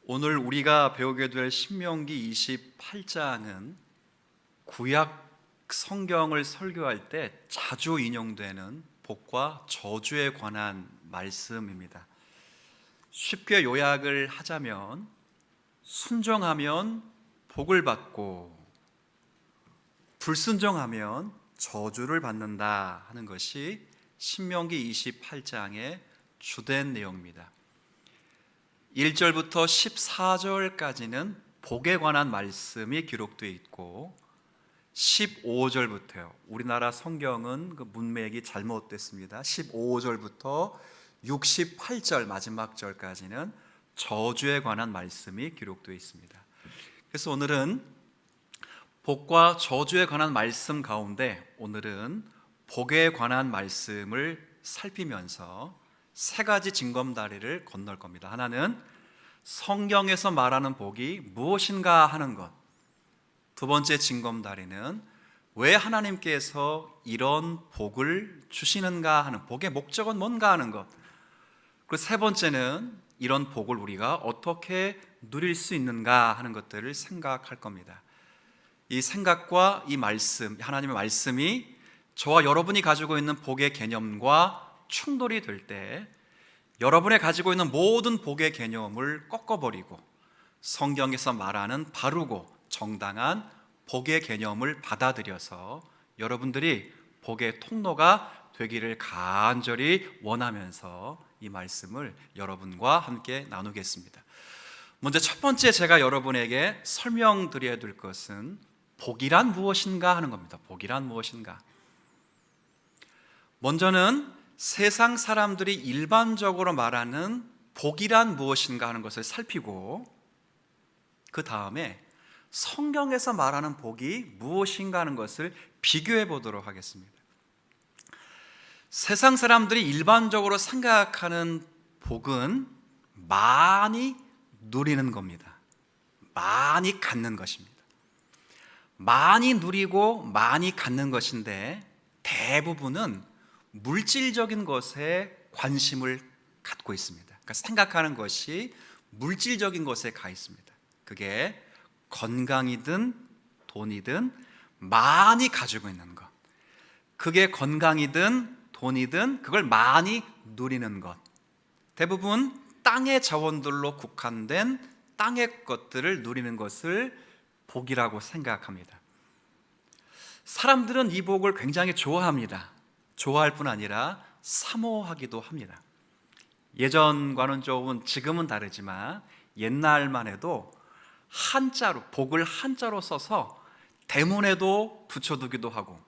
오늘 우리가 배우게 될 신명기 28장은 구약 성경을 설교할 때 자주 인용되는 복과 저주에 관한 말씀입니다. 쉽게 요약을 하자면 순종하면 복을 받고 불순종하면 저주를 받는다 하는 것이 신명기 28장의 주된 내용입니다. 1절부터 14절까지는 복에 관한 말씀이 기록되어 있고 15절부터요. 우리나라 성경은 그 문맥이 잘못됐습니다. 15절부터 68절 마지막 절까지는 저주에 관한 말씀이 기록되어 있습니다. 그래서 오늘은 복과 저주에 관한 말씀 가운데 오늘은 복에 관한 말씀을 살피면서 세 가지 징검다리를 건널 겁니다. 하나는 성경에서 말하는 복이 무엇인가 하는 것. 두 번째 징검다리는 왜 하나님께서 이런 복을 주시는가 하는, 복의 목적은 뭔가 하는 것. 그리고 세 번째는 이런 복을 우리가 어떻게 누릴 수 있는가 하는 것들을 생각할 겁니다. 이 생각과 이 말씀, 하나님의 말씀이 저와 여러분이 가지고 있는 복의 개념과 충돌이 될 때 여러분이 가지고 있는 모든 복의 개념을 꺾어버리고 성경에서 말하는 바르고 정당한 복의 개념을 받아들여서 여러분들이 복의 통로가 되기를 간절히 원하면서 이 말씀을 여러분과 함께 나누겠습니다. 먼저 첫 번째 제가 여러분에게 설명드려야 될 것은 복이란 무엇인가 하는 겁니다. 복이란 무엇인가? 먼저는 세상 사람들이 일반적으로 말하는 복이란 무엇인가 하는 것을 살피고 그 다음에 성경에서 말하는 복이 무엇인가 하는 것을 비교해 보도록 하겠습니다. 세상 사람들이 일반적으로 생각하는 복은 많이 누리는 겁니다. 많이 갖는 것입니다. 많이 누리고 많이 갖는 것인데 대부분은 물질적인 것에 관심을 갖고 있습니다. 그러니까 생각하는 것이 물질적인 것에 가 있습니다. 그게 건강이든 돈이든 많이 가지고 있는 것, 그게 건강이든 돈이든 그걸 많이 누리는 것, 대부분 땅의 자원들로 국한된 땅의 것들을 누리는 것을 복이라고 생각합니다. 사람들은 이 복을 굉장히 좋아합니다. 좋아할 뿐 아니라 사모하기도 합니다. 예전과는 조금 지금은 다르지만 옛날만 해도 한자로, 복을 한자로 써서 대문에도 붙여두기도 하고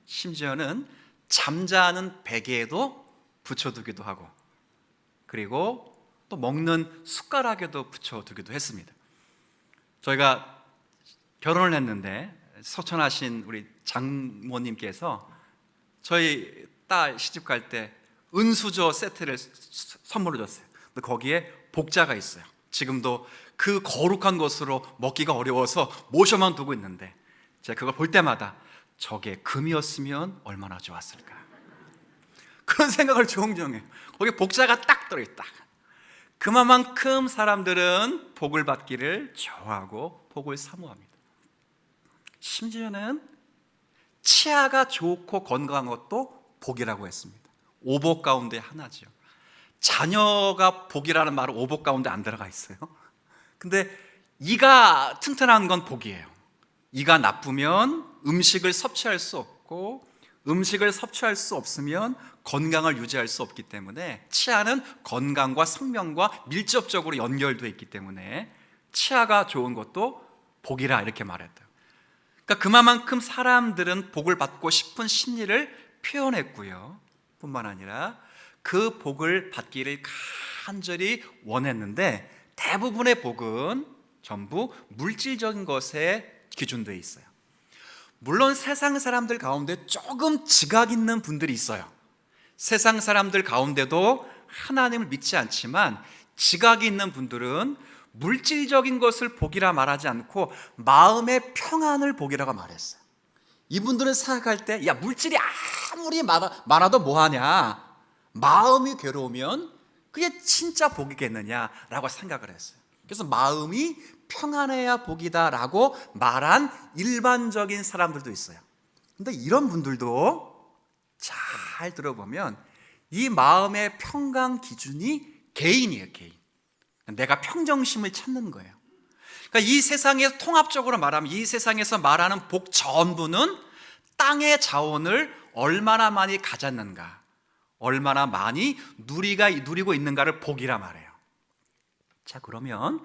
심지어는 잠자는 베개에도 붙여두기도 하고 그리고 또 먹는 숟가락에도 붙여두기도 했습니다. 저희가 결혼을 했는데 소천하신 우리 장모님께서 저희 딸 시집 갈 때 은수저 세트를 선물로 줬어요. 근데 거기에 복자가 있어요. 지금도 그 거룩한 것으로 먹기가 어려워서 모셔만 두고 있는데 제가 그걸 볼 때마다 저게 금이었으면 얼마나 좋았을까, 그런 생각을 종종 해요. 거기에 복자가 딱 들어있다. 그만큼 사람들은 복을 받기를 좋아하고 복을 사모합니다. 심지어는 치아가 좋고 건강한 것도 복이라고 했습니다. 오복 가운데 하나죠. 자녀가 복이라는 말은 오복 가운데 안 들어가 있어요. 근데 이가 튼튼한 건 복이에요. 이가 나쁘면 음식을 섭취할 수 없고 음식을 섭취할 수 없으면 건강을 유지할 수 없기 때문에 치아는 건강과 생명과 밀접적으로 연결되어 있기 때문에 치아가 좋은 것도 복이라 이렇게 말했대요. 그러니까 그만큼 사람들은 복을 받고 싶은 심리를 표현했고요. 뿐만 아니라 그 복을 받기를 간절히 원했는데 대부분의 복은 전부 물질적인 것에 기준되어 있어요. 물론 세상 사람들 가운데 조금 지각 있는 분들이 있어요. 세상 사람들 가운데도 하나님을 믿지 않지만 지각이 있는 분들은 물질적인 것을 복이라 말하지 않고 마음의 평안을 복이라고 말했어요. 이분들은 생각할 때 야, 물질이 아무리 많아도 뭐하냐, 마음이 괴로우면 그게 진짜 복이겠느냐라고 생각을 했어요. 그래서 마음이 평안해야 복이다라고 말한 일반적인 사람들도 있어요. 근데 이런 분들도 잘 들어보면 이 마음의 평강 기준이 개인이에요, 개인. 내가 평정심을 찾는 거예요. 그러니까 이 세상에서 통합적으로 말하면 이 세상에서 말하는 복 전부는 땅의 자원을 얼마나 많이 가졌는가, 얼마나 많이 누리고 있는가를 복이라 말해요. 자, 그러면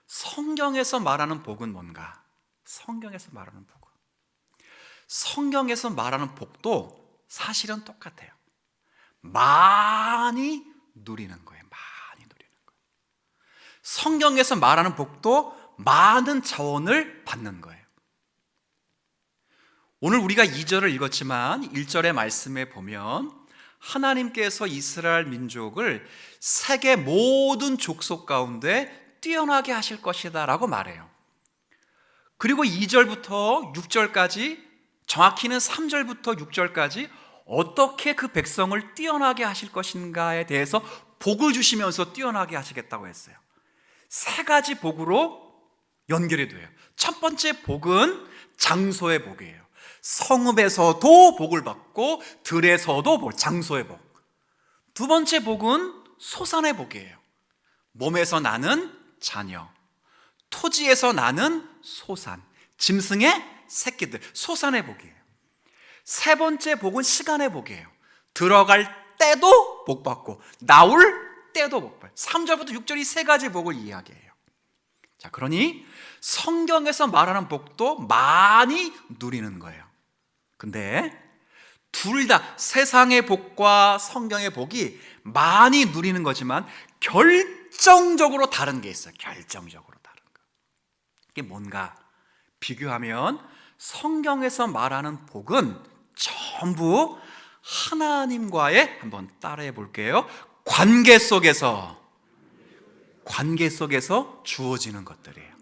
성경에서 말하는 복은 뭔가? 성경에서 말하는 복도 사실은 똑같아요. 많이 누리는 거예요. 많이 누리는 거예요. 성경에서 말하는 복도 많은 자원을 받는 거예요. 오늘 우리가 2절을 읽었지만 1절의 말씀에 보면 하나님께서 이스라엘 민족을 세계 모든 족속 가운데 뛰어나게 하실 것이다 라고 말해요. 그리고 2절부터 6절까지, 정확히는 3절부터 6절까지 어떻게 그 백성을 뛰어나게 하실 것인가에 대해서 복을 주시면서 뛰어나게 하시겠다고 했어요. 세 가지 복으로 연결이 돼요. 첫 번째 복은 장소의 복이에요. 성읍에서도 복을 받고 들에서도 장소의 복. 두 번째 복은 소산의 복이에요. 몸에서 나는 자녀, 토지에서 나는 소산, 짐승의 새끼들, 소산의 복이에요. 세 번째 복은 시간의 복이에요. 들어갈 때도 복 받고 나올 때도 복 받아요. 3절부터 6절이 세 가지 복을 이야기해요. 자, 그러니 성경에서 말하는 복도 많이 누리는 거예요. 근데 둘 다 세상의 복과 성경의 복이 많이 누리는 거지만 결정적으로 다른 게 있어요. 결정적으로 다른 거. 이게 뭔가 비교하면 성경에서 말하는 복은 전부 하나님과의, 한번 따라해 볼게요, 관계 속에서 주어지는 것들이에요.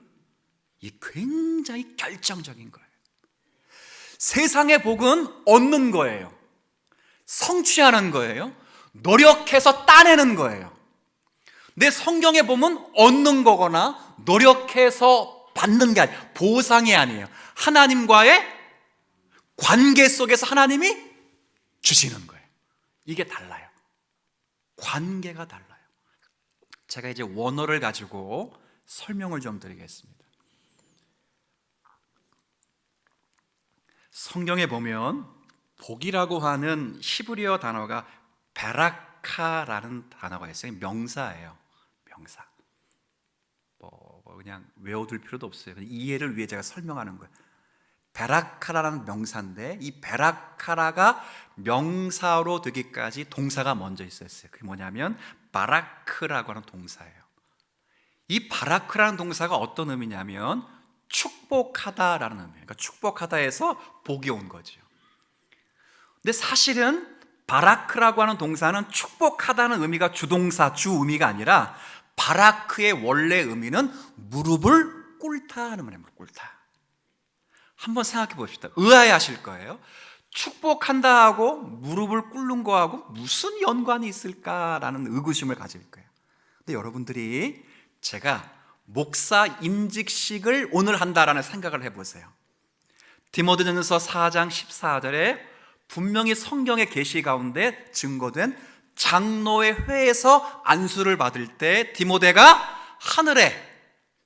이 굉장히 결정적인 거예요. 세상의 복은 얻는 거예요. 성취하는 거예요. 노력해서 따내는 거예요. 내 성경에 보면 얻는 거거나 노력해서 받는 게 아니에요. 보상이 아니에요. 하나님과의 관계 속에서 하나님이 주시는 거예요. 이게 달라요. 관계가 달라요. 제가 이제 원어를 가지고 설명을 좀 드리겠습니다. 성경에 보면 복이라고 하는 히브리어 단어가 베라카라는 단어가 있어요. 명사예요. 명사. 그냥 외워둘 필요도 없어요. 이해를 위해 제가 설명하는 거예요. 베라카라는 명사인데 이 베라카라가 명사로 되기까지 동사가 먼저 있었어요. 그게 뭐냐면 바라크라고 하는 동사예요. 이 바라크라는 동사가 어떤 의미냐면 축복하다라는 의미예요. 그러니까 축복하다에서 복이 온 거죠. 근데 사실은 바라크라고 하는 동사는 축복하다는 의미가 주동사, 주 의미가 아니라 바라크의 원래 의미는 무릎을 꿇다 하는 말이에요. 꿇다. 한번 생각해 봅시다. 의아해 하실 거예요. 축복한다 하고 무릎을 꿇는 거하고 무슨 연관이 있을까라는 의구심을 가질 거예요. 근데 여러분들이 제가 목사 임직식을 오늘 한다라는 생각을 해보세요. 디모데전서 4장 14절에 분명히 성경의 계시 가운데 증거된 장로의 회에서 안수를 받을 때 디모데가 하늘에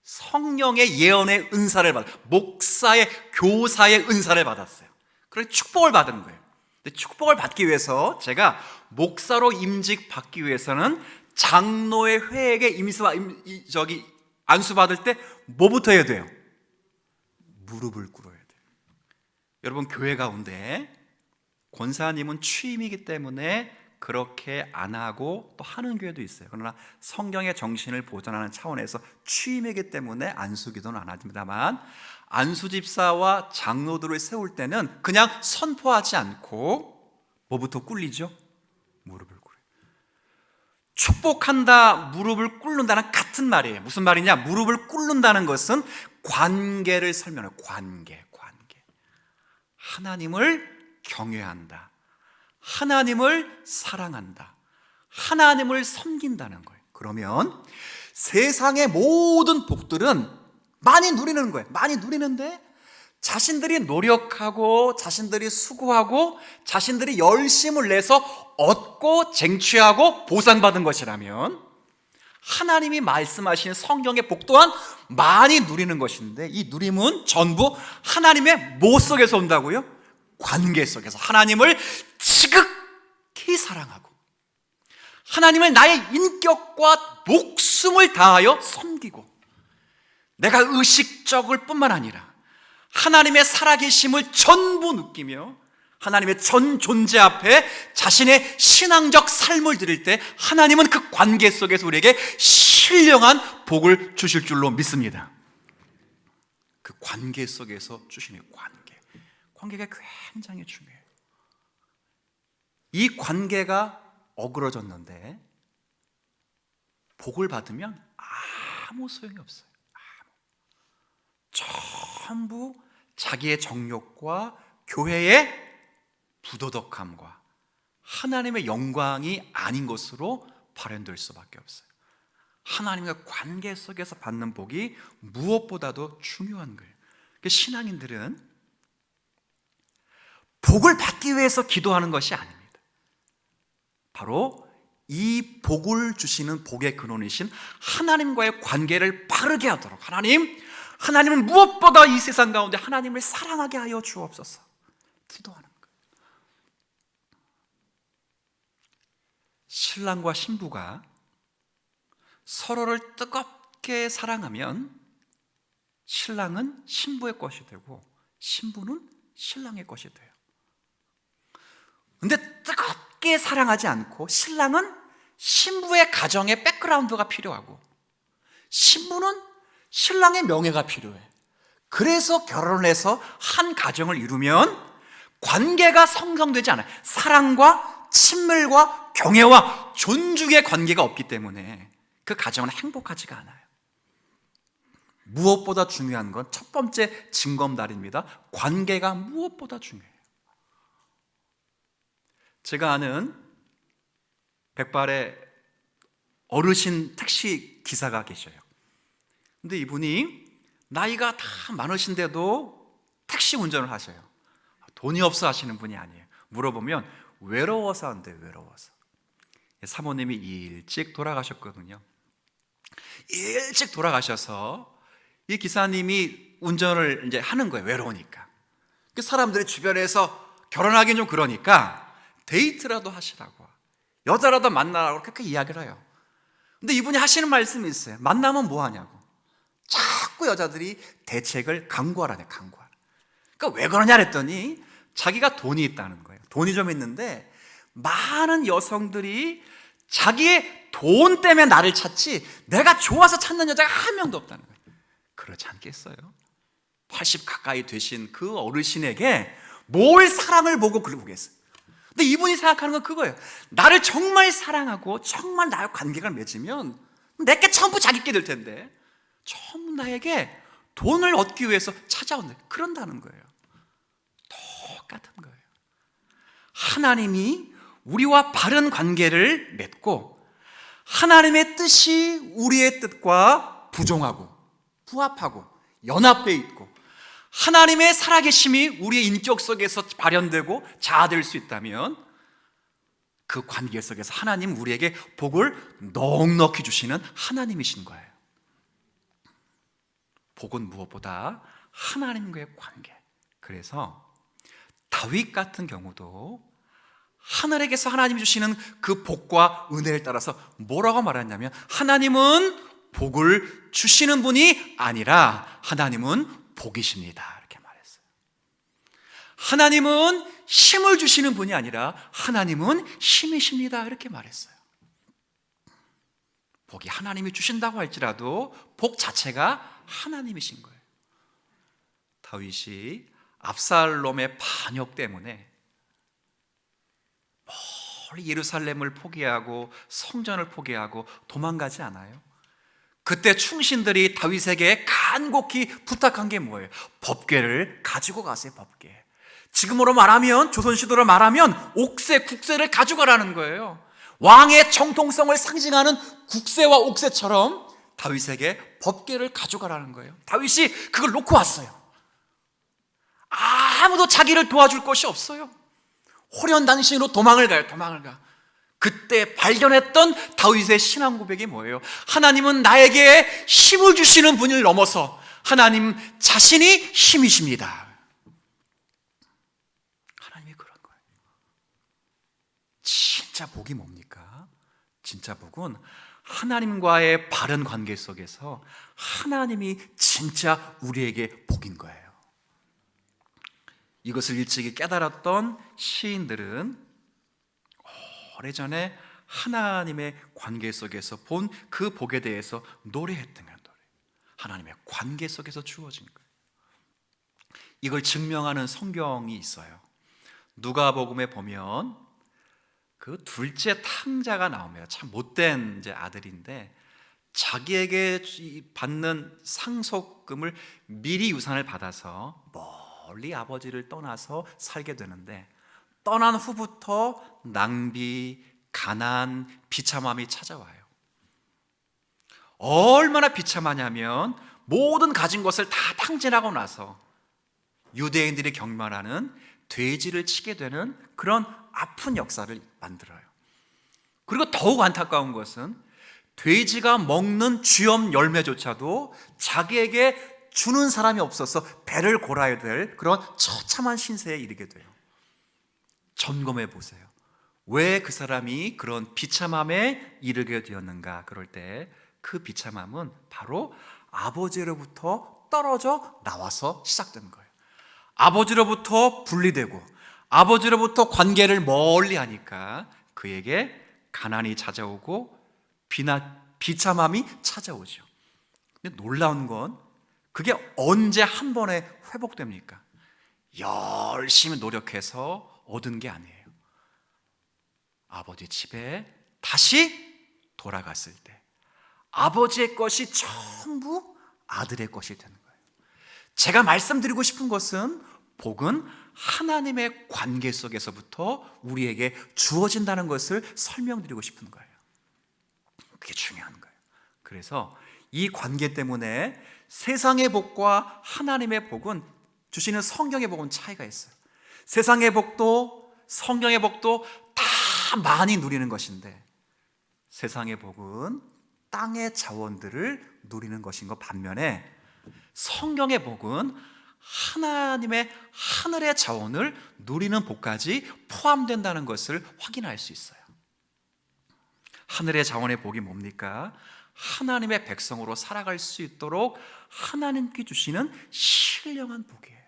성령의 예언의 은사를 목사의 교사의 은사를 받았어요. 그래서 축복을 받은 거예요. 근데 축복을 받기 위해서 제가 목사로 임직 받기 위해서는 장로의 회에게 안수 받을 때 뭐부터 해야 돼요? 무릎을 꿇어야 돼요. 여러분, 교회 가운데 권사님은 취임이기 때문에 그렇게 안 하고 또 하는 교회도 있어요. 그러나 성경의 정신을 보존하는 차원에서 취임이기 때문에 안수기도는 안 합니다만, 안수집사와 장로들을 세울 때는 그냥 선포하지 않고 뭐부터 꿇리죠? 무릎을 꿇어요. 축복한다, 무릎을 꿇는다는 같은 말이에요. 무슨 말이냐? 무릎을 꿇는다는 것은 관계를 설명해요. 관계. 하나님을 경외한다, 하나님을 사랑한다, 하나님을 섬긴다는 거예요. 그러면 세상의 모든 복들은 많이 누리는 거예요. 많이 누리는데 자신들이 노력하고 자신들이 수고하고 자신들이 열심을 내서 얻고 쟁취하고 보상받은 것이라면 하나님이 말씀하신 성경의 복 또한 많이 누리는 것인데, 이 누림은 전부 하나님의 뭐 속에서 온다고요? 관계 속에서 하나님을 지극히 사랑하고 하나님을 나의 인격과 목숨을 다하여 섬기고, 내가 의식적일 뿐만 아니라 하나님의 살아계심을 전부 느끼며 하나님의 전 존재 앞에 자신의 신앙적 삶을 드릴 때 하나님은 그 관계 속에서 우리에게 신령한 복을 주실 줄로 믿습니다. 그 관계 속에서 주시는 관계가 굉장히 중요해요. 이 관계가 어그러졌는데 복을 받으면 아무 소용이 없어요. 전부 자기의 정욕과 교회의 부도덕함과 하나님의 영광이 아닌 것으로 발현될 수밖에 없어요. 하나님과 관계 속에서 받는 복이 무엇보다도 중요한 거예요. 신앙인들은 복을 받기 위해서 기도하는 것이 아닙니다. 바로 이 복을 주시는 복의 근원이신 하나님과의 관계를 바르게 하도록, 하나님은 무엇보다 이 세상 가운데 하나님을 사랑하게 하여 주옵소서 기도하는 거예요. 신랑과 신부가 서로를 뜨겁게 사랑하면 신랑은 신부의 것이 되고 신부는 신랑의 것이 돼요. 근데 뜨겁게 사랑하지 않고 신랑은 신부의 가정의 백그라운드가 필요하고 신부는 신랑의 명예가 필요해. 그래서 결혼을 해서 한 가정을 이루면 관계가 성성되지 않아요. 사랑과 친밀과 경애와 존중의 관계가 없기 때문에 그 가정은 행복하지가 않아요. 무엇보다 중요한 건 첫 번째 징검다리입니다. 관계가 무엇보다 중요해요. 제가 아는 백발의 어르신 택시 기사가 계셔요. 근데 이분이 나이가 다 많으신데도 택시 운전을 하셔요. 돈이 없어 하시는 분이 아니에요. 물어보면 외로워서 한대요. 외로워서. 사모님이 일찍 돌아가셨거든요. 일찍 돌아가셔서 이 기사님이 운전을 이제 하는 거예요. 외로우니까. 그 사람들이 주변에서 결혼하기는 좀 그러니까 데이트라도 하시라고, 여자라도 만나라고 그렇게 이야기를 해요. 근데 이분이 하시는 말씀이 있어요. 만나면 뭐 하냐고. 자꾸 여자들이 대책을 강구하라네. 강구하라. 그러니까 왜 그러냐 그랬더니 자기가 돈이 있다는 거예요. 돈이 좀 있는데 많은 여성들이 자기의 돈 때문에 나를 찾지 내가 좋아서 찾는 여자가 한 명도 없다는 거예요. 그렇지 않겠어요? 80 가까이 되신 그 어르신에게 뭘 사랑을 보고 그러겠어요? 근데 이분이 생각하는 건 그거예요. 나를 정말 사랑하고 정말 나와 관계가 맺으면 내게 전부 자기 게 될 텐데 전부 나에게 돈을 얻기 위해서 찾아온다. 그런다는 거예요. 똑같은 거예요. 하나님이 우리와 바른 관계를 맺고 하나님의 뜻이 우리의 뜻과 부종하고 부합하고 연합되어 있고 하나님의 살아계심이 우리의 인격 속에서 발현되고 자아될 수 있다면 그 관계 속에서 하나님 우리에게 복을 넉넉히 주시는 하나님이신 거예요. 복은 무엇보다 하나님과의 관계. 그래서 다윗 같은 경우도 하늘에게서 하나님이 주시는 그 복과 은혜를 따라서 뭐라고 말했냐면 하나님은 복을 주시는 분이 아니라 하나님은 복이십니다 이렇게 말했어요. 하나님은 힘을 주시는 분이 아니라 하나님은 힘이십니다 이렇게 말했어요. 복이 하나님이 주신다고 할지라도 복 자체가 하나님이신 거예요. 다윗이 압살롬의 반역 때문에 멀리 예루살렘을 포기하고 성전을 포기하고 도망가지 않아요. 그때 충신들이 다윗에게 간곡히 부탁한 게 뭐예요? 법궤를 가지고 가세요. 법궤. 지금으로 말하면 조선시대로 말하면 옥새, 국새를 가져가라는 거예요. 왕의 정통성을 상징하는 국새와 옥새처럼 다윗에게 법궤를 가져가라는 거예요. 다윗이 그걸 놓고 왔어요. 아무도 자기를 도와줄 것이 없어요. 호련단신으로 도망을 가요. 도망을 가. 그때 발견했던 다윗의 신앙 고백이 뭐예요? 하나님은 나에게 힘을 주시는 분을 넘어서 하나님 자신이 힘이십니다. 하나님이 그런 거예요. 진짜 복이 뭡니까? 진짜 복은 하나님과의 바른 관계 속에서 하나님이 진짜 우리에게 복인 거예요. 이것을 일찍이 깨달았던 시인들은 오래전에 하나님의 관계 속에서 본 그 복에 대해서 노래했던 거예요. 하나님의 관계 속에서 주어진 거예요. 이걸 증명하는 성경이 있어요. 누가복음에 보면 그 둘째 탕자가 나오면 참 못된 이제 아들인데 자기에게 받는 상속금을 미리 유산을 받아서 멀리 아버지를 떠나서 살게 되는데 떠난 후부터 낭비, 가난, 비참함이 찾아와요. 얼마나 비참하냐면 모든 가진 것을 다 탕진하고 나서 유대인들이 경멸하는 돼지를 치게 되는 그런 아픈 역사를 만들어요. 그리고 더욱 안타까운 것은 돼지가 먹는 쥐엄 열매조차도 자기에게 주는 사람이 없어서 배를 골아야 될 그런 처참한 신세에 이르게 돼요. 점검해 보세요. 왜 그 사람이 그런 비참함에 이르게 되었는가? 그럴 때 그 비참함은 바로 아버지로부터 떨어져 나와서 시작된 거예요. 아버지로부터 분리되고 아버지로부터 관계를 멀리 하니까 그에게 가난이 찾아오고 비참함이 찾아오죠. 근데 놀라운 건 그게 언제 한 번에 회복됩니까? 열심히 노력해서 얻은 게 아니에요. 아버지 집에 다시 돌아갔을 때 아버지의 것이 전부 아들의 것이 되는 거예요. 제가 말씀드리고 싶은 것은 복은 하나님의 관계 속에서부터 우리에게 주어진다는 것을 설명드리고 싶은 거예요. 그게 중요한 거예요. 그래서 이 관계 때문에 세상의 복과 하나님의 복은 주시는 성경의 복은 차이가 있어요. 세상의 복도 성경의 복도 다 많이 누리는 것인데 세상의 복은 땅의 자원들을 누리는 것인 것 반면에 성경의 복은 하나님의 하늘의 자원을 누리는 복까지 포함된다는 것을 확인할 수 있어요. 하늘의 자원의 복이 뭡니까? 하나님의 백성으로 살아갈 수 있도록 하나님께 주시는 신령한 복이에요.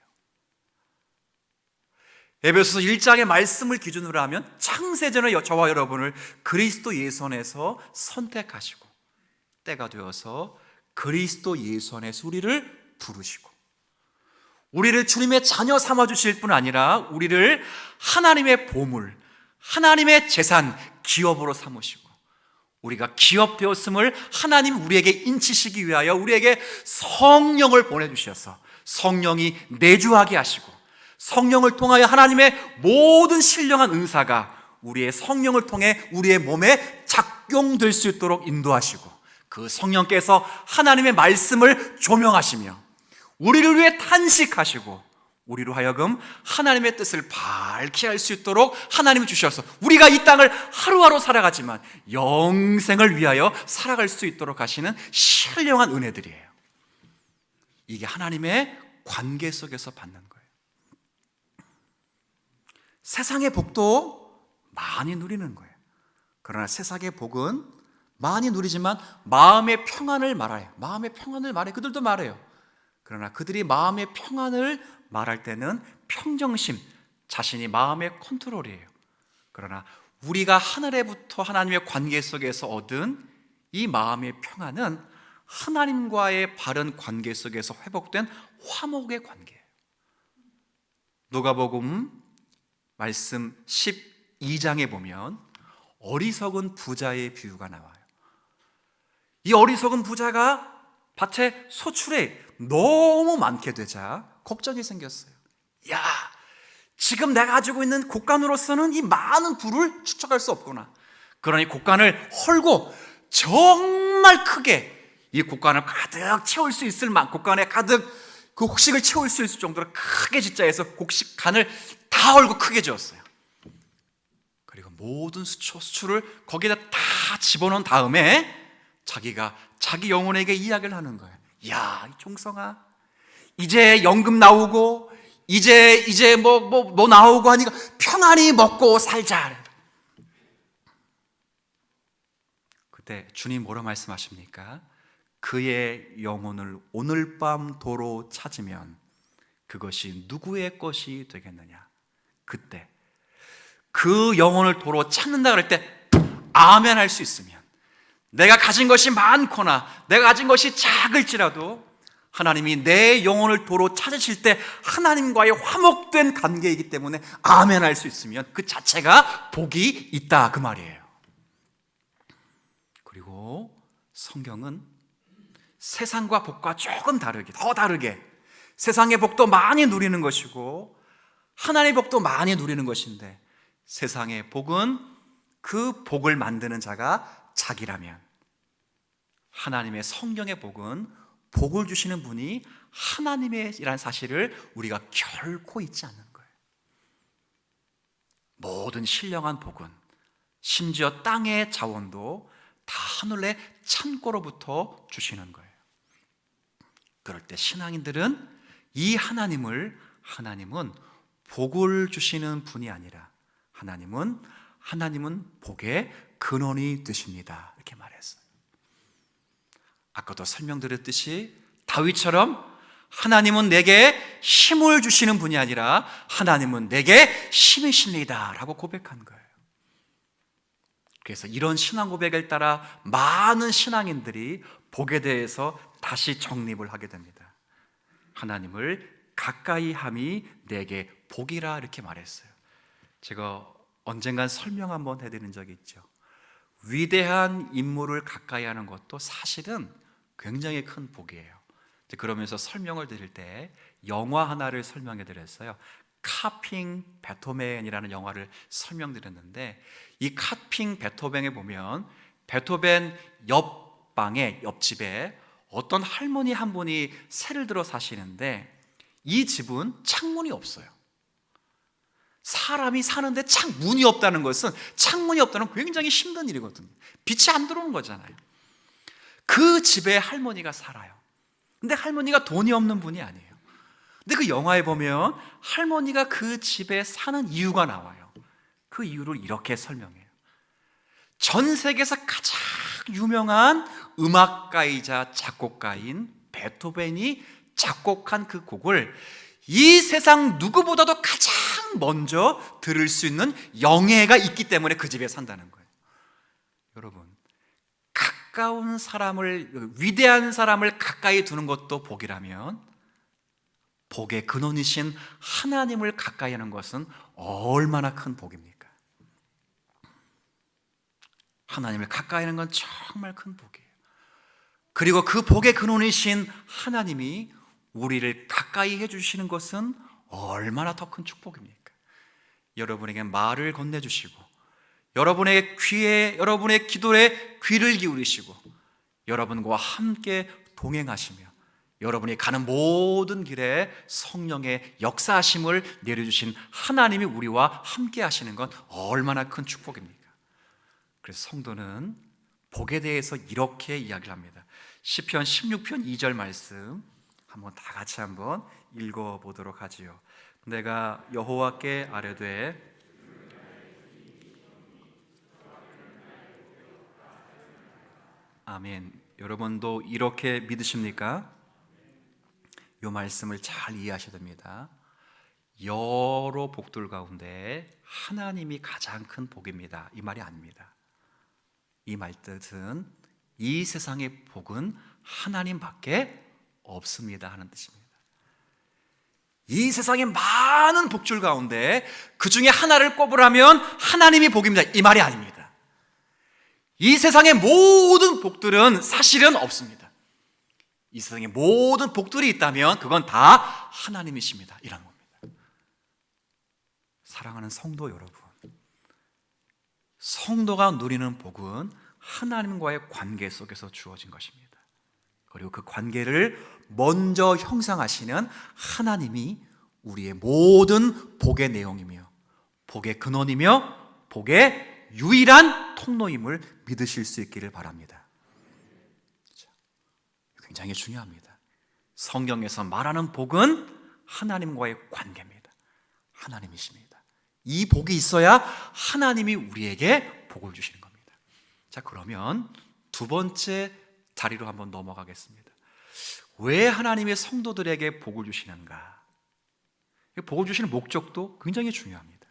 에베소서 1장의 말씀을 기준으로 하면 창세전에 저와 여러분을 그리스도 예수 안에서 선택하시고 때가 되어서 그리스도 예수 안에서 우리를 부르시고 우리를 주님의 자녀 삼아주실 뿐 아니라 우리를 하나님의 보물, 하나님의 재산, 기업으로 삼으시고 우리가 기업되었음을 하나님 우리에게 인치시기 위하여 우리에게 성령을 보내주셔서 성령이 내주하게 하시고 성령을 통하여 하나님의 모든 신령한 은사가 우리의 성령을 통해 우리의 몸에 작용될 수 있도록 인도하시고 그 성령께서 하나님의 말씀을 조명하시며 우리를 위해 탄식하시고 우리로 하여금 하나님의 뜻을 밝히 할 수 있도록 하나님이 주셔서 우리가 이 땅을 하루하루 살아가지만 영생을 위하여 살아갈 수 있도록 하시는 신령한 은혜들이에요. 이게 하나님의 관계 속에서 받는 거예요. 세상의 복도 많이 누리는 거예요. 그러나 세상의 복은 많이 누리지만 마음의 평안을 말해요. 마음의 평안을 말해. 그들도 말해요. 그러나 그들이 마음의 평안을 말할 때는 평정심, 자신이 마음의 컨트롤이에요. 그러나 우리가 하늘에부터 하나님의 관계 속에서 얻은 이 마음의 평안은 하나님과의 바른 관계 속에서 회복된 화목의 관계예요. 누가복음 말씀 12장에 보면 어리석은 부자의 비유가 나와요. 이 어리석은 부자가 밭에 소출이 너무 많게 되자 걱정이 생겼어요. 야, 지금 내가 가지고 있는 곡간으로서는 이 많은 부를 축적할 수 없구나. 그러니 곡간을 헐고 정말 크게 이 곳간을 가득 채울 수 있을 만큼, 곳간에 가득 그 곡식을 채울 수 있을 정도로 크게 짓자 해서 곡식간을 다 얼고 크게 지었어요. 그리고 모든 수출을 거기다 다 집어넣은 다음에 자기가 자기 영혼에게 이야기를 하는 거예요. 야, 이 종성아, 이제 연금 나오고 이제 뭐 나오고 하니까 평안히 먹고 살자. 그때 주님 뭐라 말씀하십니까? 그의 영혼을 오늘 밤 도로 찾으면 그것이 누구의 것이 되겠느냐? 그때 그 영혼을 도로 찾는다 그럴 때 아멘 할 수 있으면, 내가 가진 것이 많거나 내가 가진 것이 작을지라도 하나님이 내 영혼을 도로 찾으실 때 하나님과의 화목된 관계이기 때문에 아멘 할 수 있으면 그 자체가 복이 있다, 그 말이에요. 그리고 성경은 세상과 복과 조금 다르게, 더 다르게, 세상의 복도 많이 누리는 것이고 하나님의 복도 많이 누리는 것인데, 세상의 복은 그 복을 만드는 자가 자기라면, 하나님의 성경의 복은 복을 주시는 분이 하나님이라는 사실을 우리가 결코 잊지 않는 거예요. 모든 신령한 복은, 심지어 땅의 자원도 다 하늘의 창고로부터 주시는 거예요. 그럴 때 신앙인들은 이 하나님은 복을 주시는 분이 아니라 하나님은 복의 근원이 되십니다, 이렇게 말했어요. 아까도 설명드렸듯이 다윗처럼 하나님은 내게 힘을 주시는 분이 아니라 하나님은 내게 힘이십니다 라고 고백한 거예요. 그래서 이런 신앙 고백을 따라 많은 신앙인들이 복에 대해서 다시 정립을 하게 됩니다. 하나님을 가까이 함이 내게 복이라, 이렇게 말했어요. 제가 언젠간 설명 한번 해드린 적이 있죠. 위대한 인물을 가까이 하는 것도 사실은 굉장히 큰 복이에요. 그러면서 설명을 드릴 때 영화 하나를 설명해 드렸어요. 카핑 베토벤이라는 영화를 설명드렸는데, 이 카핑 베토벤에 보면 베토벤 옆집에 어떤 할머니 한 분이 새를 들어 사시는데, 이 집은 창문이 없어요. 사람이 사는데 문이 없다는 것은, 창문이 없다는 건 굉장히 힘든 일이거든요. 빛이 안 들어오는 거잖아요. 그 집에 할머니가 살아요. 근데 할머니가 돈이 없는 분이 아니에요. 근데 그 영화에 보면 할머니가 그 집에 사는 이유가 나와요. 그 이유를 이렇게 설명해요. 전 세계에서 가장 유명한 음악가이자 작곡가인 베토벤이 작곡한 그 곡을 이 세상 누구보다도 가장 먼저 들을 수 있는 영예가 있기 때문에 그 집에 산다는 거예요. 여러분, 가까운 사람을, 위대한 사람을 가까이 두는 것도 복이라면, 복의 근원이신 하나님을 가까이 하는 것은 얼마나 큰 복입니까? 하나님을 가까이 하는 건 정말 큰 복이에요. 그리고 그 복의 근원이신 하나님이 우리를 가까이 해주시는 것은 얼마나 더 큰 축복입니까? 여러분에게 말을 건네주시고, 여러분의 기도에 귀를 기울이시고, 여러분과 함께 동행하시며, 여러분이 가는 모든 길에 성령의 역사하심을 내려주신 하나님이 우리와 함께 하시는 건 얼마나 큰 축복입니까? 그래서 성도는 복에 대해서 이렇게 이야기를 합니다. 시편 16편 2절 말씀 한번 다 같이 한번 읽어보도록 하지요. 내가 여호와께 아뢰되 아멘. 여러분도 이렇게 믿으십니까? 이 말씀을 잘 이해하셔야 됩니다. 여러 복들 가운데 하나님이 가장 큰 복입니다, 이 말이 아닙니다. 이 말 뜻은 이 세상의 복은 하나님밖에 없습니다 하는 뜻입니다. 이 세상의 많은 복줄 가운데 그 중에 하나를 꼽으라면 하나님이 복입니다, 이 말이 아닙니다. 이 세상의 모든 복들은 사실은 없습니다. 이 세상의 모든 복들이 있다면 그건 다 하나님이십니다, 이라는 겁니다. 사랑하는 성도 여러분, 성도가 누리는 복은 하나님과의 관계 속에서 주어진 것입니다. 그리고 그 관계를 먼저 형성하시는 하나님이 우리의 모든 복의 내용이며 복의 근원이며 복의 유일한 통로임을 믿으실 수 있기를 바랍니다. 굉장히 중요합니다. 성경에서 말하는 복은 하나님과의 관계입니다. 하나님이십니다. 이 복이 있어야 하나님이 우리에게 복을 주시는 겁니다. 자, 그러면 두 번째 자리로 한번 넘어가겠습니다. 왜 하나님의 성도들에게 복을 주시는가? 복을 주시는 목적도 굉장히 중요합니다.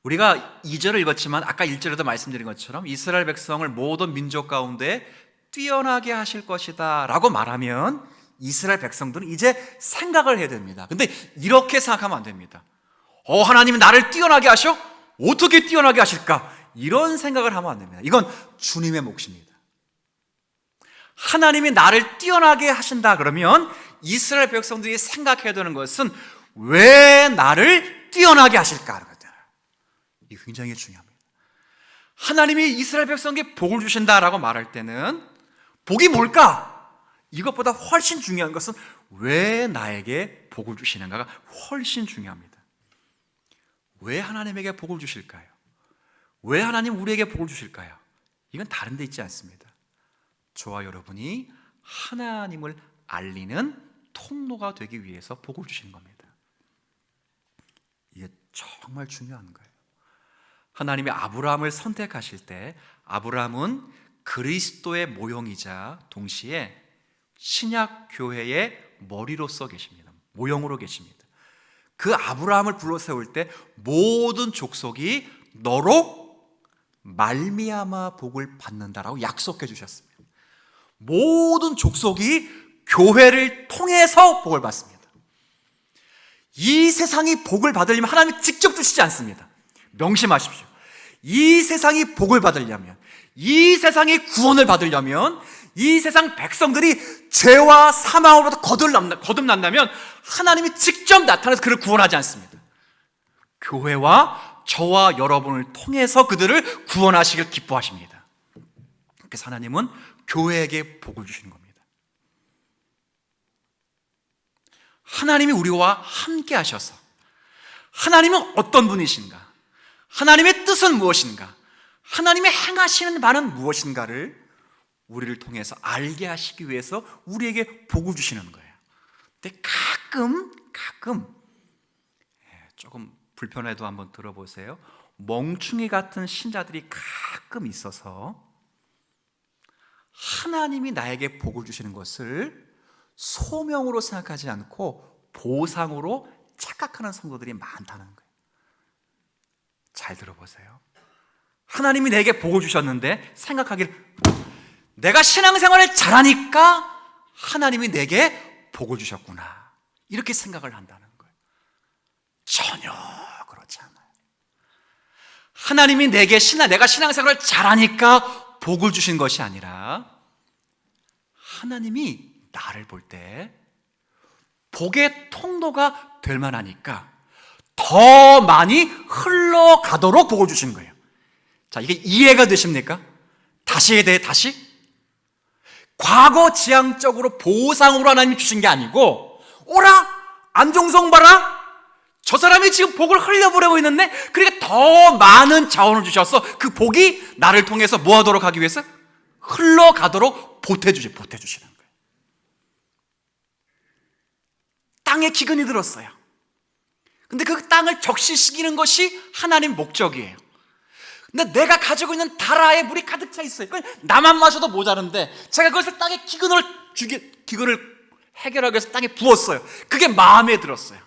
우리가 2절을 읽었지만 아까 1절에도 말씀드린 것처럼 이스라엘 백성을 모든 민족 가운데 뛰어나게 하실 것이다 라고 말하면 이스라엘 백성들은 이제 생각을 해야 됩니다. 근데 이렇게 생각하면 안 됩니다. 하나님이 나를 뛰어나게 하셔? 어떻게 뛰어나게 하실까? 이런 생각을 하면 안 됩니다. 이건 주님의 몫입니다. 하나님이 나를 뛰어나게 하신다 그러면 이스라엘 백성들이 생각해야 되는 것은 왜 나를 뛰어나게 하실까? 이게 굉장히 중요합니다. 하나님이 이스라엘 백성에게 복을 주신다라고 말할 때는 복이 뭘까? 이것보다 훨씬 중요한 것은 왜 나에게 복을 주시는가가 훨씬 중요합니다. 왜 하나님에게 복을 주실까요? 왜 하나님 우리에게 복을 주실까요? 이건 다른 데 있지 않습니다. 저와 여러분이 하나님을 알리는 통로가 되기 위해서 복을 주시는 겁니다. 이게 정말 중요한 거예요. 하나님이 아브라함을 선택하실 때 아브라함은 그리스도의 모형이자 동시에 신약 교회의 머리로서 계십니다. 모형으로 계십니다. 그 아브라함을 불러 세울 때 모든 족속이 너로 말미암아 복을 받는다라고 약속해 주셨습니다. 모든 족속이 교회를 통해서 복을 받습니다. 이 세상이 복을 받으려면 하나님이 직접 주시지 않습니다. 명심하십시오. 이 세상이 복을 받으려면, 이 세상이 구원을 받으려면, 이 세상 백성들이 죄와 사망으로부터 거듭난다면 하나님이 직접 나타나서 그를 구원하지 않습니다. 교회와 저와 여러분을 통해서 그들을 구원하시길 기뻐하십니다. 그래서 하나님은 교회에게 복을 주시는 겁니다. 하나님이 우리와 함께 하셔서 하나님은 어떤 분이신가? 하나님의 뜻은 무엇인가? 하나님의 행하시는 바는 무엇인가를 우리를 통해서 알게 하시기 위해서 우리에게 복을 주시는 거예요. 근데 가끔 조금 불편해도 한번 들어보세요. 멍충이 같은 신자들이 가끔 있어서 하나님이 나에게 복을 주시는 것을 소명으로 생각하지 않고 보상으로 착각하는 성도들이 많다는 거예요. 잘 들어보세요. 하나님이 내게 복을 주셨는데 생각하기를 내가 신앙생활을 잘하니까 하나님이 내게 복을 주셨구나, 이렇게 생각을 한다는 거예요. 전혀 그렇지 않아요. 하나님이 내가 신앙생활을 잘하니까 복을 주신 것이 아니라 하나님이 나를 볼 때 복의 통로가 될 만하니까 더 많이 흘러가도록 복을 주신 거예요. 자, 이게 이해가 되십니까? 다시 과거 지향적으로 보상으로 하나님이 주신 게 아니고, 오라 안종성 봐라, 저 사람이 지금 복을 흘려보내고 있는데 그러니까 더 많은 자원을 주셔서 그 복이 나를 통해서 뭐 하도록 하기 위해서? 흘러가도록 보태주시는 거예요. 땅에 기근이 들었어요. 근데 그 땅을 적시시키는 것이 하나님 목적이에요. 근데 내가 가지고 있는 다라에 물이 가득 차 있어요. 나만 마셔도 모자른데 제가 그것을 땅에 기근을 해결하기 위해서 땅에 부었어요. 그게 마음에 들었어요.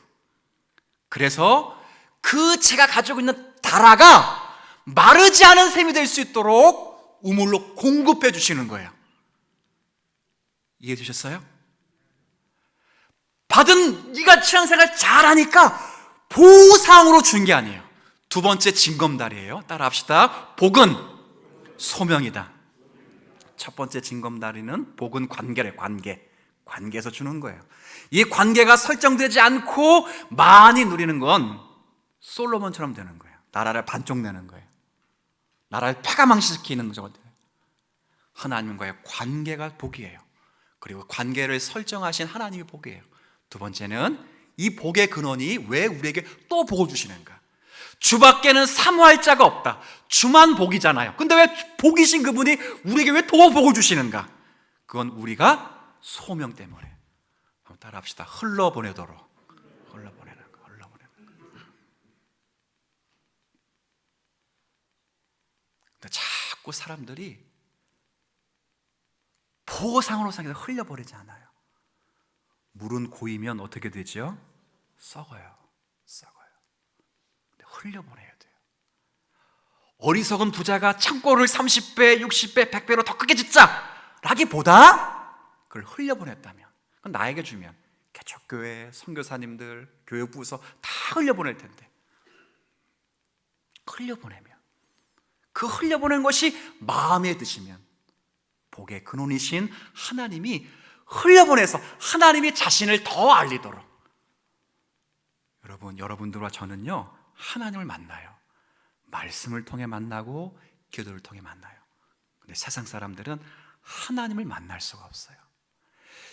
그래서 그 제가 가지고 있는 다라가 마르지 않은 샘이 될 수 있도록 우물로 공급해 주시는 거예요. 이해해 주셨어요? 받은 네가 신앙생활 잘하니까 보상으로 준 게 아니에요. 두 번째 징검다리예요. 따라합시다. 복은 소명이다. 첫 번째 징검다리는 복은 관계래. 관계에서 주는 거예요. 이 관계가 설정되지 않고 많이 누리는 건 솔로몬처럼 되는 거예요. 나라를 반쪽 내는 거예요. 나라를 패가망신시키는 거죠. 하나님과의 관계가 복이에요. 그리고 관계를 설정하신 하나님이 복이에요. 두 번째는 이 복의 근원이 왜 우리에게 또 복을 주시는가? 주밖에는 사모할 자가 없다. 주만 복이잖아요. 근데 왜 복이신 그분이 우리에게 왜 더 복을 주시는가? 그건 우리가 소명 때문에. 한번 따라합시다. 흘러보내도록. 흘러보내는 거. 근데 자꾸 사람들이 보상으로 생겨서 흘려버리지 않아요. 물은 고이면 어떻게 되죠? 썩어요. 근데 흘려보내야 돼요. 어리석은 부자가 창고를 30배, 60배, 100배로 더 크게 짓자 라기보다 그걸 흘려보냈다면, 그건 나에게 주면 개척교회, 선교사님들, 교육부서 다 흘려보낼 텐데, 흘려보내면, 그 흘려보낸 것이 마음에 드시면 복의 근원이신 하나님이 흘려보내서 하나님이 자신을 더 알리도록. 여러분들과 저는요, 하나님을 만나요. 말씀을 통해 만나고 기도를 통해 만나요. 근데 세상 사람들은 하나님을 만날 수가 없어요.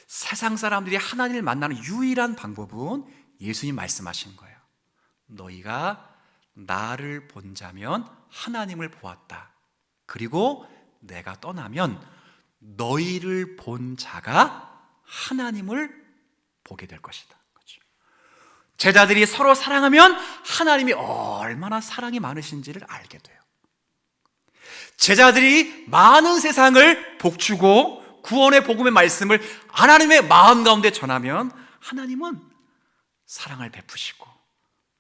세상 사람들이 하나님을 만나는 유일한 방법은 예수님 말씀하신 거예요. 너희가 나를 본 자면 하나님을 보았다. 그리고 내가 떠나면 너희를 본 자가 하나님을 보게 될 것이다. 그렇죠? 제자들이 서로 사랑하면 하나님이 얼마나 사랑이 많으신지를 알게 돼요. 제자들이 많은 세상을 복주고 구원의 복음의 말씀을 하나님의 마음 가운데 전하면 하나님은 사랑을 베푸시고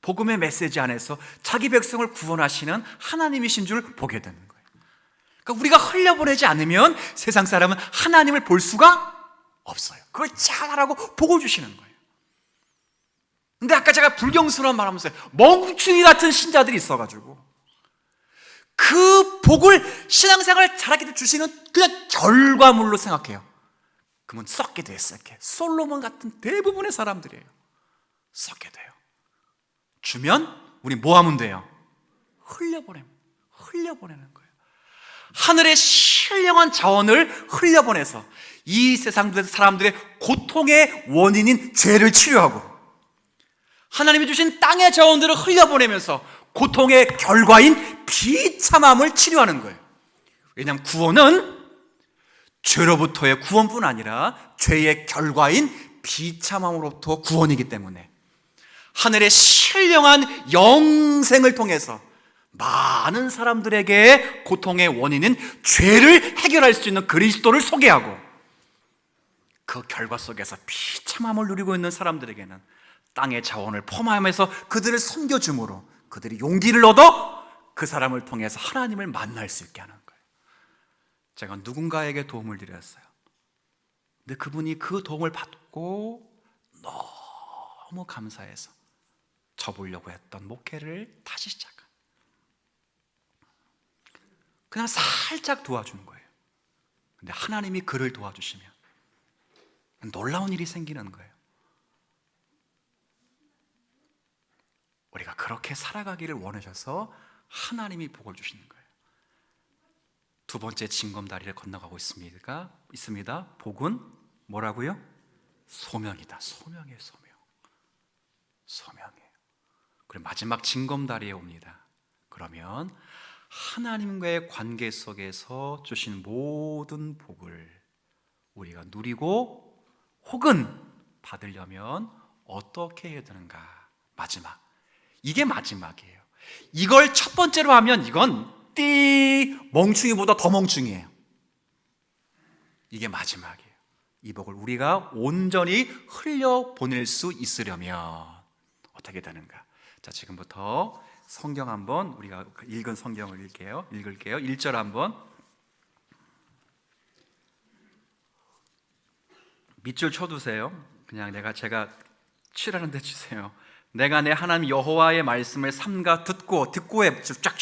복음의 메시지 안에서 자기 백성을 구원하시는 하나님이신 줄 보게 되는 거예요. 그러니까 우리가 흘려보내지 않으면 세상 사람은 하나님을 볼 수가 없어요. 그걸 잘하라고 복을 주시는 거예요. 근데 아까 제가 불경스러운 말 하면서 멍충이 같은 신자들이 있어가지고 그 복을 신앙생활 잘하게 주시는 그냥 결과물로 생각해요. 그러면 썩게 돼요. 솔로몬 같은 대부분의 사람들이에요. 썩게 돼요. 주면 우리 뭐 하면 돼요? 흘려보내는 거예요. 하늘의 신령한 자원을 흘려보내서 이 세상 사람들의 고통의 원인인 죄를 치료하고 하나님이 주신 땅의 자원들을 흘려보내면서 고통의 결과인 비참함을 치료하는 거예요. 왜냐하면 구원은 죄로부터의 구원뿐 아니라 죄의 결과인 비참함으로부터 구원이기 때문에 하늘의 신령한 영생을 통해서 많은 사람들에게 고통의 원인인 죄를 해결할 수 있는 그리스도를 소개하고 그 결과 속에서 비참함을 누리고 있는 사람들에게는 땅의 자원을 포함하면서 그들을 섬겨줌으로 그들이 용기를 얻어 그 사람을 통해서 하나님을 만날 수 있게 하는 거예요. 제가 누군가에게 도움을 드렸어요. 근데 그분이 그 도움을 받고 너무 감사해서 접으려고 했던 목회를 다시 시작한, 그냥 살짝 도와주는 거예요. 근데 하나님이 그를 도와주시면 놀라운 일이 생기는 거예요. 우리가 그렇게 살아가기를 원하셔서 하나님이 복을 주시는 거예요. 두 번째 징검다리를 건너가고 있습니다. 복은 뭐라고요? 소명이다. 소명이에요. 그리고 마지막 징검다리에 옵니다. 그러면 하나님과의 관계 속에서 주신 모든 복을 우리가 누리고 혹은 받으려면 어떻게 해야 되는가? 이게 마지막이에요. 이걸 첫 번째로 하면 이건 멍충이보다 더 멍충이에요. 이게 마지막이에요. 이 복을 우리가 온전히 흘려보낼 수 있으려면 어떻게 되는가? 자, 지금부터 성경 한번 우리가 읽은 성경을 읽을게요. 1절 한번. 밑줄 쳐두세요. 그냥 제가 칠하는 데 치세요. 내가 내 하나님 여호와의 말씀을 삼가 듣고에 쫙.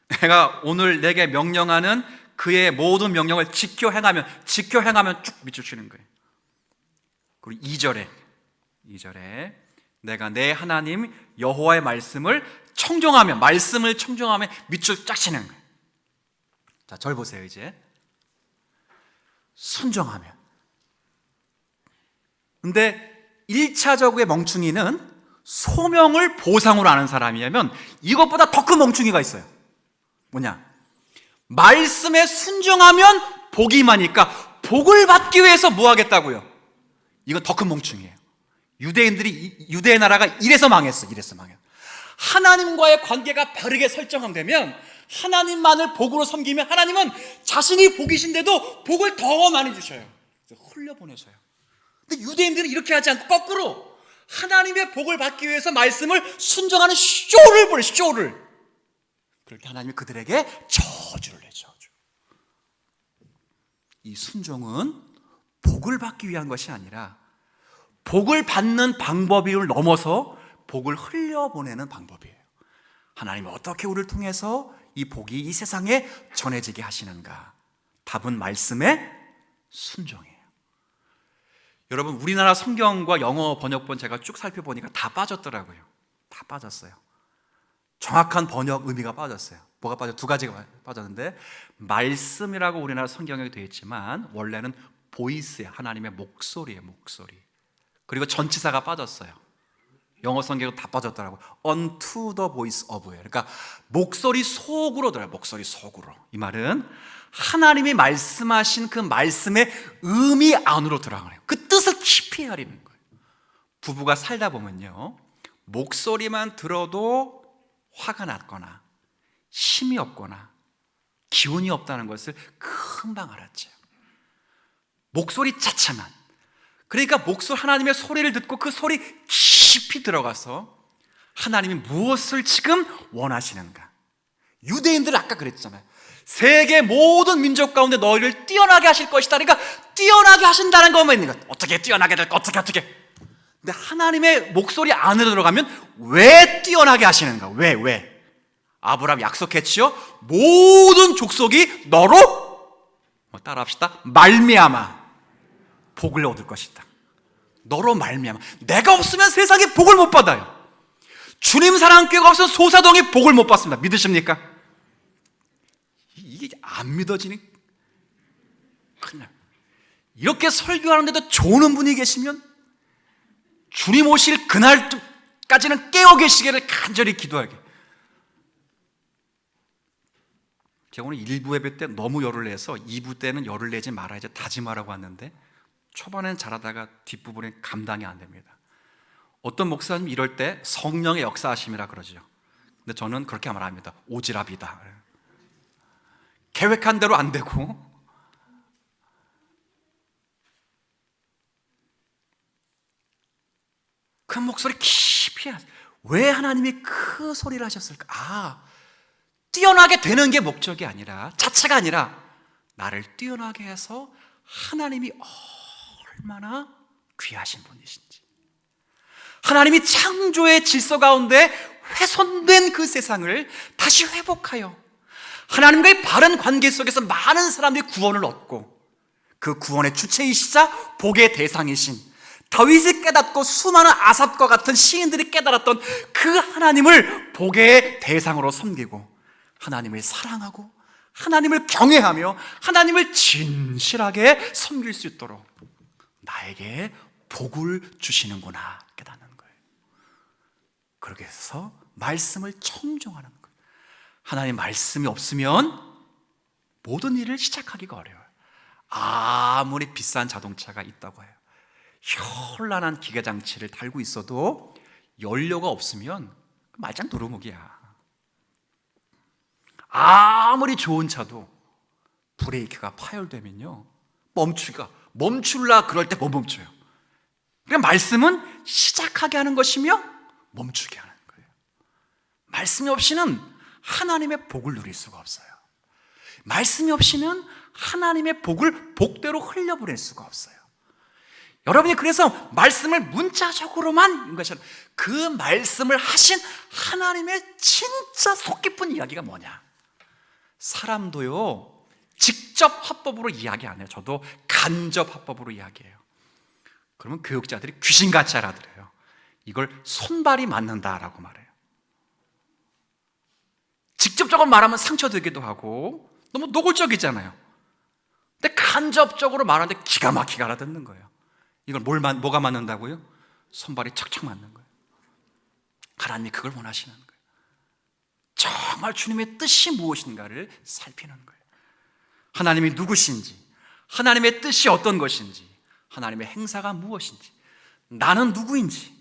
내가 오늘 내게 명령하는 그의 모든 명령을 지켜 행하면 쭉 밑줄 치는 거예요. 그리고 2절에 내가 내 하나님 여호와의 말씀을 청종하면 밑줄 쫙 치는 거예요. 자, 절 보세요. 이제 순종하면. 근데 1차적의 멍충이는 소명을 보상으로 아는 사람이라면 이것보다 더 큰 멍충이가 있어요. 뭐냐? 말씀에 순종하면 복이 임하니까 복을 받기 위해서 뭐 하겠다고요? 이건 더 큰 멍충이에요. 유대의 나라가 이래서 망했어. 하나님과의 관계가 바르게 설정되면, 하나님만을 복으로 섬기면 하나님은 자신이 복이신데도 복을 더 많이 주셔요. 흘려보내셔요. 근데 유대인들은 이렇게 하지 않고 거꾸로 하나님의 복을 받기 위해서 말씀을 순종하는 쇼를 보내, 쇼를. 그럴 때 하나님이 그들에게 저주를 내죠. 이 순종은 복을 받기 위한 것이 아니라 복을 받는 방법을 넘어서 복을 흘려보내는 방법이에요. 하나님이 어떻게 우리를 통해서 이 복이 이 세상에 전해지게 하시는가? 답은 말씀의 순종이에요. 여러분, 우리나라 성경과 영어 번역본 제가 쭉 살펴보니까 다 빠졌더라고요. 다 빠졌어요. 정확한 번역 의미가 빠졌어요. 뭐가 빠져? 두 가지가 빠졌는데, 말씀이라고 우리나라 성경에 되어 있지만 원래는 보이스야, 하나님의 목소리예요. 목소리. 그리고 전치사가 빠졌어요. 영어 성경은 다 빠졌더라고요. Unto the voice of예요. 그러니까 목소리 속으로 들어요. 목소리 속으로. 이 말은 하나님이 말씀하신 그 말씀의 의미 안으로 들어가요. 그 뜻을 깊이 헤아리는 거예요. 부부가 살다 보면요, 목소리만 들어도 화가 났거나 힘이 없거나 기운이 없다는 것을 금방 알았죠. 목소리 자체만. 그러니까 하나님의 소리를 듣고 그 소리 깊이 들어가서 하나님이 무엇을 지금 원하시는가. 유대인들은 아까 그랬잖아요. 세계 모든 민족 가운데 너희를 뛰어나게 하실 것이다. 그러니까 뛰어나게 하신다는 것만 있는 거야. 어떻게 뛰어나게 될까? 어떻게. 근데 하나님의 목소리 안으로 들어가면 왜 뛰어나게 하시는가? 왜? 아브라함 약속했지요. 모든 족속이 너로, 따라합시다, 말미암아 복을 얻을 것이다. 너로 말미암아. 내가 없으면 세상에 복을 못 받아요. 주님 사랑교회가 없으면 소사동이 복을 못 받습니다. 믿으십니까? 이게 안 믿어지는, 그냥 이렇게 설교하는데도 좋은 분이 계시면 주님 오실 그날까지는 깨어 계시기를 간절히 기도하게. 제가 오늘 1부 예배 때 너무 열을 내서 2부 때는 열을 내지 말아야 이제 다짐하라고 왔는데, 초반에는 잘하다가 뒷부분에 감당이 안 됩니다. 어떤 목사님 이럴 때 성령의 역사하심이라 그러죠. 근데 저는 그렇게 말합니다. 오지랖이다. 계획한 대로 안 되고, 그 목소리 깊이 하세요. 왜 하나님이 그 소리를 하셨을까? 뛰어나게 되는 게 목적이 아니라, 자체가 아니라 나를 뛰어나게 해서 하나님이 얼마나 귀하신 분이신지, 하나님이 창조의 질서 가운데 훼손된 그 세상을 다시 회복하여 하나님과의 바른 관계 속에서 많은 사람들이 구원을 얻고, 그 구원의 주체이시자 복의 대상이신 다윗이 깨닫고 수많은 아삽과 같은 시인들이 깨달았던 그 하나님을 복의 대상으로 섬기고, 하나님을 사랑하고 하나님을 경외하며 하나님을 진실하게 섬길 수 있도록 나에게 복을 주시는구나 깨닫는 거예요. 그렇게 해서 말씀을 청종하는 거예요. 하나님 말씀이 없으면 모든 일을 시작하기가 어려워요. 아무리 비싼 자동차가 있다고 해요. 현란한 기계장치를 달고 있어도 연료가 없으면 말짱 도루묵이야. 아무리 좋은 차도 브레이크가 파열되면요, 멈출라 그럴 때 못 멈춰요. 그러니까 말씀은 시작하게 하는 것이며 멈추게 하는 거예요. 말씀이 없이는 하나님의 복을 누릴 수가 없어요. 말씀이 없이는 하나님의 복을 복대로 흘려보낼 수가 없어요. 여러분이 그래서 말씀을 문자적으로만 것이 아니라 그 말씀을 하신 하나님의 진짜 속 깊은 이야기가 뭐냐. 사람도요, 직접 화법으로 이야기 안 해요. 저도 간접 화법으로 이야기해요. 그러면 교육자들이 귀신같이 알아들어요. 이걸 손발이 맞는다라고 말해요. 직접적으로 말하면 상처되기도 하고 너무 노골적이잖아요. 근데 간접적으로 말하는데 기가 막히게 알아듣는 거예요. 이걸 뭐가 맞는다고요? 손발이 척척 맞는 거예요. 하나님이 그걸 원하시는 거예요. 정말 주님의 뜻이 무엇인가를 살피는 거예요. 하나님이 누구신지, 하나님의 뜻이 어떤 것인지, 하나님의 행사가 무엇인지, 나는 누구인지,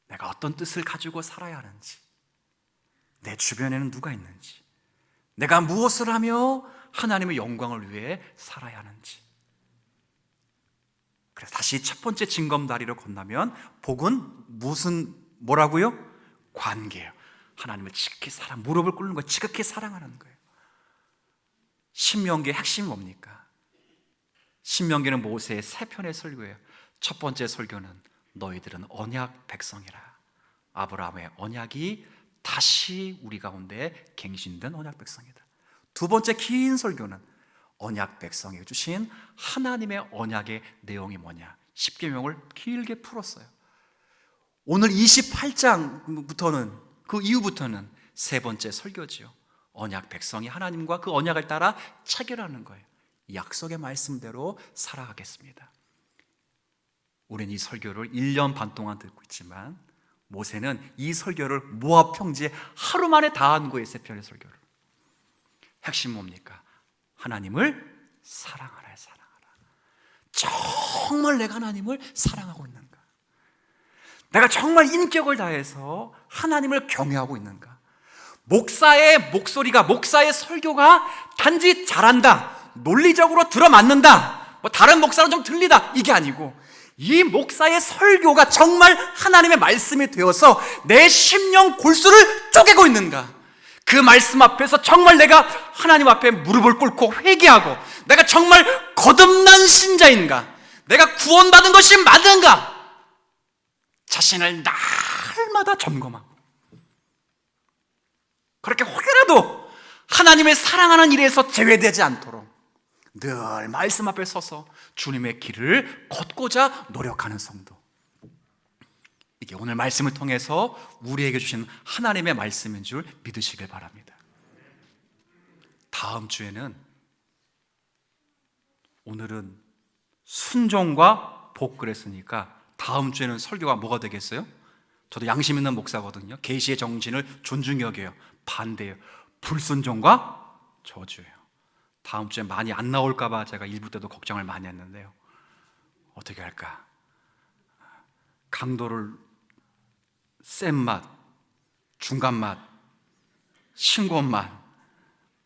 내가 어떤 뜻을 가지고 살아야 하는지, 내 주변에는 누가 있는지, 내가 무엇을 하며 하나님의 영광을 위해 살아야 하는지. 그래서 다시 첫 번째 징검다리로 건너면 복은 뭐라고요? 관계예요. 하나님을 지극히 무릎을 꿇는 거예요. 지극히 사랑하는 거예요. 신명기의 핵심이 뭡니까? 신명기는 모세의 세 편의 설교예요. 첫 번째 설교는 너희들은 언약 백성이라. 아브라함의 언약이 다시 우리 가운데 갱신된 언약 백성이다. 두 번째 긴 설교는 언약 백성에게 주신 하나님의 언약의 내용이 뭐냐, 십계명을 길게 풀었어요. 오늘 28장부터는, 그 이후부터는 세 번째 설교지요. 언약 백성이 하나님과 그 언약을 따라 체결하는 거예요. 약속의 말씀대로 살아가겠습니다. 우리는 이 설교를 1년 반 동안 듣고 있지만 모세는 이 설교를 모압 평지에 하루 만에 다 한 거예요. 세 편의 설교를. 핵심 뭡니까? 하나님을 사랑하라. 정말 내가 하나님을 사랑하고 있는가? 내가 정말 인격을 다해서 하나님을 경외하고 있는가? 목사의 목소리가, 목사의 설교가 단지 잘한다, 논리적으로 들어맞는다, 다른 목사는 좀 들리다, 이게 아니고 이 목사의 설교가 정말 하나님의 말씀이 되어서 내 심령 골수를 쪼개고 있는가? 그 말씀 앞에서 정말 내가 하나님 앞에 무릎을 꿇고 회개하고 내가 정말 거듭난 신자인가? 내가 구원받은 것이 맞는가? 자신을 날마다 점검하고, 그렇게 혹여라도 하나님의 사랑하는 일에서 제외되지 않도록 늘 말씀 앞에 서서 주님의 길을 걷고자 노력하는 성도. 이게 오늘 말씀을 통해서 우리에게 주신 하나님의 말씀인 줄 믿으시길 바랍니다. 다음 주에는, 오늘은 순종과 복 그랬으니까 다음 주에는 설교가 뭐가 되겠어요? 저도 양심 있는 목사거든요. 계시의 정신을 존중히 여겨요. 반대예요. 불순종과 저주예요. 다음 주에 많이 안 나올까 봐 제가 일부 때도 걱정을 많이 했는데요. 어떻게 할까? 강도를 센 맛, 중간 맛, 싱거운 맛.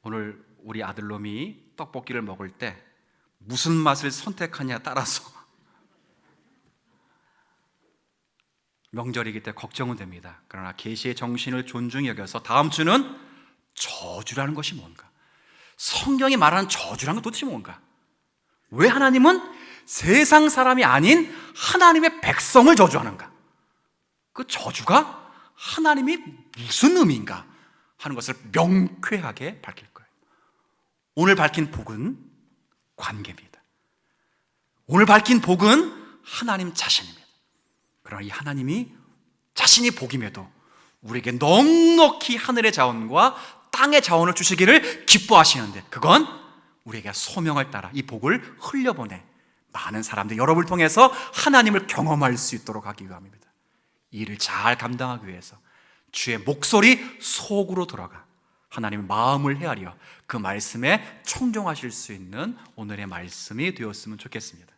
오늘 우리 아들놈이 떡볶이를 먹을 때 무슨 맛을 선택하냐에 따라서 명절이기 때문에 걱정은 됩니다. 그러나 계시의 정신을 존중히 여겨서 다음 주는 저주라는 것이 뭔가, 성경이 말하는 저주라는 건 도대체 뭔가, 왜 하나님은 세상 사람이 아닌 하나님의 백성을 저주하는가, 그 저주가 하나님이 무슨 의미인가 하는 것을 명쾌하게 밝힐 거예요. 오늘 밝힌 복은 관계입니다. 오늘 밝힌 복은 하나님 자신입니다. 그러나 이 하나님이 자신이 복임에도 우리에게 넉넉히 하늘의 자원과 땅의 자원을 주시기를 기뻐하시는데, 그건 우리에게 소명을 따라 이 복을 흘려보내 많은 사람들, 여러분을 통해서 하나님을 경험할 수 있도록 하기 위함입니다. 이 일을 잘 감당하기 위해서 주의 목소리 속으로 들어가 하나님의 마음을 헤아려 그 말씀에 청종하실 수 있는 오늘의 말씀이 되었으면 좋겠습니다.